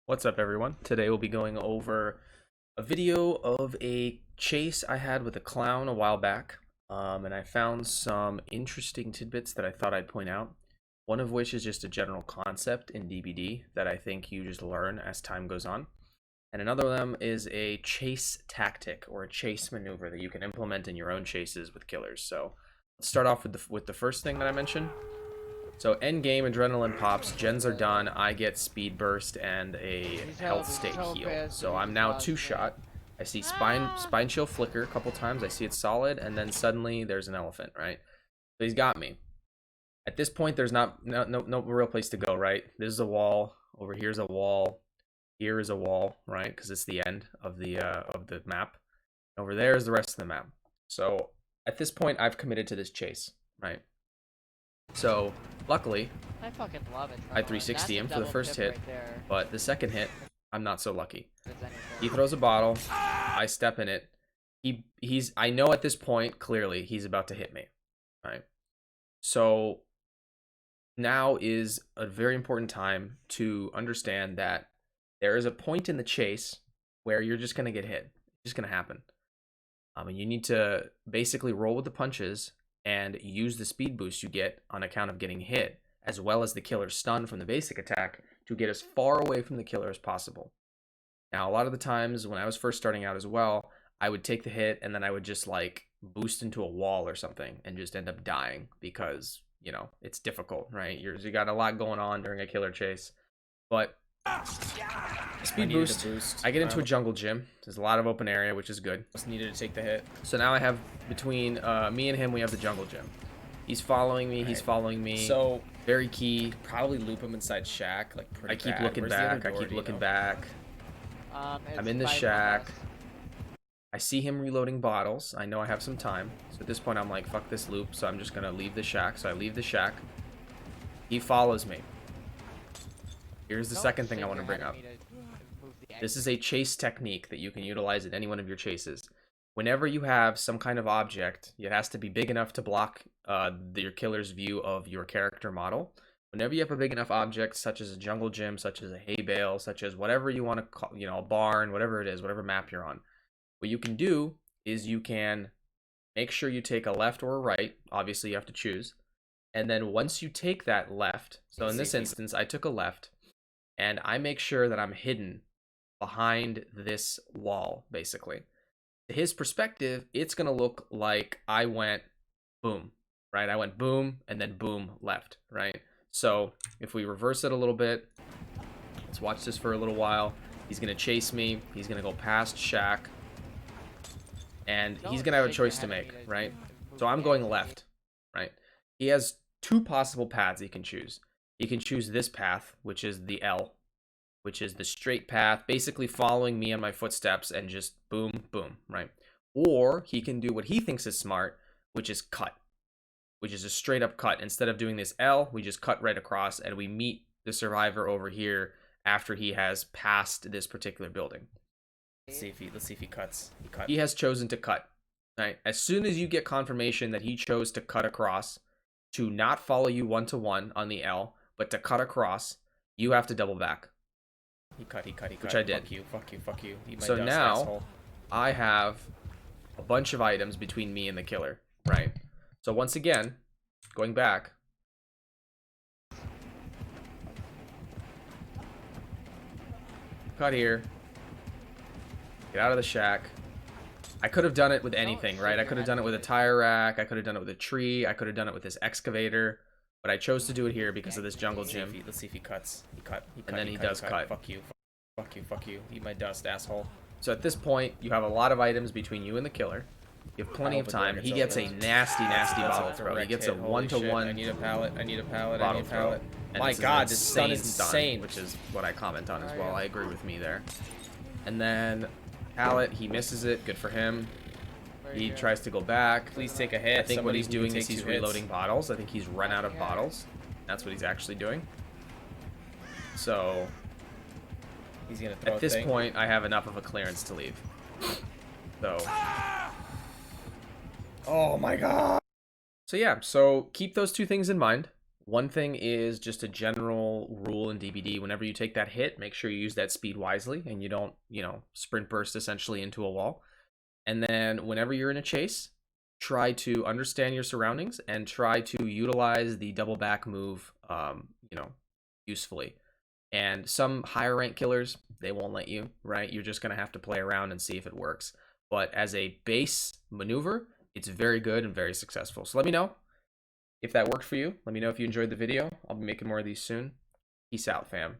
What's up, everyone? Today we'll be going over a video of a chase I had with a clown a while back, and I found some interesting tidbits that I thought I'd point out. One of which is just a general concept in DBD that I think you just learn as time goes on. And another of them is a chase tactic or a chase maneuver that you can implement in your own chases with killers. So let's start off with the first thing that I mentioned. So end game adrenaline pops, gens are done, I get speed burst and a health state heal. So I'm now 2-shot. I see spine chill flicker a couple times, I see it's solid, and then suddenly there's an elephant, right? So he's got me. At this point there's no real place to go, right? This is a wall, over here's a wall, here is a wall, right? Because it's the end of the map. Over there is the rest of the map. So at this point I've committed to this chase, right? So luckily, I fucking love it. I 360 him for the first hit, but the second hit, I'm not so lucky. He throws a bottle, I step in it. I know at this point clearly he's about to hit me, right? So now is a very important time to understand that there is a point in the chase where you're just gonna get hit. It's just gonna happen. And you need to basically roll with the punches and use the speed boost you get on account of getting hit, as well as the killer's stun from the basic attack, to get as far away from the killer as possible. Now, a lot of the times when I was first starting out as well, I would take the hit and then I would just like boost into a wall or something and just end up dying because, you know, it's difficult, right? You got a lot going on during a killer chase. But speed boost, I get into a jungle gym. There's a lot of open area, which is good. Just needed to take the hit. So now I have between me and him, we have the jungle gym. He's following me. He's following me. So very key. Probably loop him inside shack. Like I keep looking back. I keep looking back. I'm in the shack. I see him reloading bottles. I know I have some time. So at this point, I'm like, fuck this loop. So I'm just gonna leave the shack. So I leave the shack. He follows me. Here's the second thing I want to bring up. This is a chase technique that you can utilize in any one of your chases. Whenever you have some kind of object, it has to be big enough to block your killer's view of your character model. Whenever you have a big enough object, such as a jungle gym, such as a hay bale, such as whatever you want to call, you know, a barn, whatever it is, whatever map you're on, what you can do is you can make sure you take a left or a right. Obviously, you have to choose. And then once you take that left, so in this instance, I took a left. And I make sure that I'm hidden behind this wall, basically. To his perspective, it's going to look like I went boom, right? I went boom and then boom left, right? So if we reverse it a little bit, let's watch this for a little while. He's going to chase me. He's going to go past shack. And he's going to have a choice to make, right? So I'm going left, right? He has two possible paths he can choose. You can choose this path, which is the L, which is the straight path, basically following me on my footsteps and just boom, boom, right? Or he can do what he thinks is smart, which is cut, which is a straight up cut. Instead of doing this L, we just cut right across and we meet the survivor over here after he has passed this particular building. Let's see if he cuts. He has chosen to cut, right? As soon as you get confirmation that he chose to cut across, to not follow you one-to-one on the L, but to cut across, you have to double back. He cut. Which I did. Fuck you. So now, I have a bunch of items between me and the killer, right? So once again, going back. Cut here. Get out of the shack. I could have done it with anything, right? I could have done it with a tire rack. I could have done it with a tree. I could have done it with this excavator. But I chose to do it here because of this jungle gym. Let's see if he cuts. He cut. And then he does cut. Fuck you. Eat my dust, asshole. So at this point, you have a lot of items between you and the killer. You have plenty of time. He gets a nasty bottle throw. He gets a one-to-one. I need a pallet. Bottle throw. My God, this stun is insane. Which is what I comment on as well. I agree with me there. And then pallet, he misses it. Good for him. He tries to go back. Please take a hit. I think what he's doing is he's reloading bottles. I think he's run out of bottles. That's what he's actually doing. So he's gonna throw at this point, I have enough of a clearance to leave. So, oh my God. So yeah, so keep those two things in mind. One thing is just a general rule in DBD. Whenever you take that hit, make sure you use that speed wisely and you don't, you know, sprint burst essentially into a wall. And then whenever you're in a chase, try to understand your surroundings and try to utilize the double back move, you know, usefully. And some higher rank killers, they won't let you, right? You're just going to have to play around and see if it works. But as a base maneuver, it's very good and very successful. So let me know if that worked for you. Let me know if you enjoyed the video. I'll be making more of these soon. Peace out, fam.